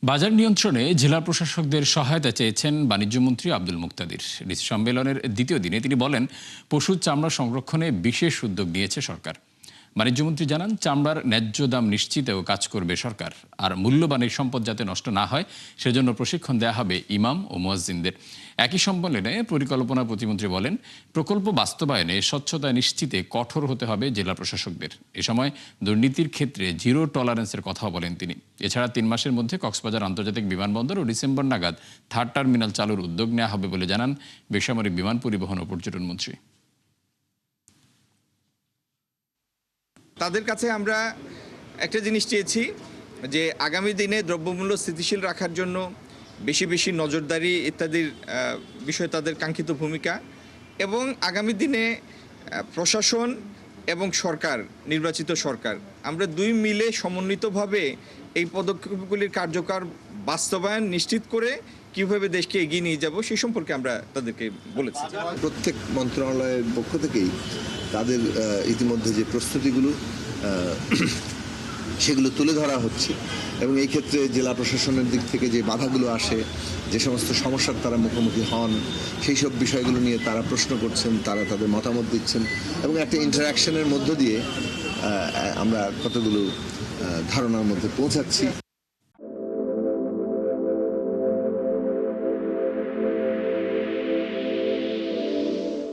বাজার নিয়ন্ত্রণে জেলা প্রশাসকদের সহায়তা চেয়েছেন বাণিজ্যমন্ত্রী আব্দুল মুক্তাদির। ডিসি সম্মেলনের দ্বিতীয় দিনে তিনি বলেন, পশুর চামড়া সংরক্ষণে বিশেষ উদ্যোগ নিয়েছে সরকার। বাণিজ্যমন্ত্রী জানান, চামড়ার ন্যায্য দাম নিশ্চিতেও কাজ করবে সরকার। আর মূল্যবান এই সম্পদ যাতে নষ্ট না হয় সেজন্য প্রশিক্ষণ দেওয়া হবে ইমাম ও মুয়াজ্জিনদের। একই সম্মেলনে পরিকল্পনা প্রতিমন্ত্রী বলেন, প্রকল্প বাস্তবায়নে স্বচ্ছতা নিশ্চিতে কঠোর হতে হবে জেলা প্রশাসকদের। এ সময় দুর্নীতির ক্ষেত্রে জিরো টলারেন্সের কথাও বলেন তিনি। এছাড়া 3 মাসের মধ্যে কক্সবাজার আন্তর্জাতিক বিমানবন্দর ও ডিসেম্বর নাগাদ 3rd টার্মিনাল চালুর উদ্যোগ নেওয়া হবে বলে জানান বেসামরিক বিমান পরিবহন ও পর্যটন মন্ত্রী। তাদের কাছে আমরা একটা জিনিস চেয়েছি যে আগামী দিনে দ্রব্যমূল্য স্থিতিশীল রাখার জন্য বেশি বেশি নজরদারি ইত্যাদির বিষয়ে তাদের কাঙ্ক্ষিত ভূমিকা, এবং আগামী দিনে প্রশাসন এবং সরকার, নির্বাচিত সরকার, আমরা দুই মিলে সমন্বিতভাবে এই পদক্ষেপগুলির কার্যকর বাস্তবায়ন নিশ্চিত করে কীভাবে দেশকে এগিয়ে নিয়ে যাব সেই সম্পর্কে আমরা তাদেরকে বলেছি। প্রত্যেক মন্ত্রণালয়ের পক্ষ থেকেই তাদের ইতিমধ্যে যে প্রস্তুতিগুলো সেগুলো তুলে ধরা হচ্ছে, এবং এই ক্ষেত্রে জেলা প্রশাসনের দিক থেকে যে বাধাগুলো আসে, যে সমস্ত সমস্যার তারা মুখোমুখি হন, সেই সব বিষয়গুলো নিয়ে তারা প্রশ্ন করছেন, তারা তাদের মতামত দিচ্ছেন, এবং একটা ইন্টারাকশনের মধ্য দিয়ে আমরা কতগুলো ধারণার মধ্যে পৌঁছাচ্ছি।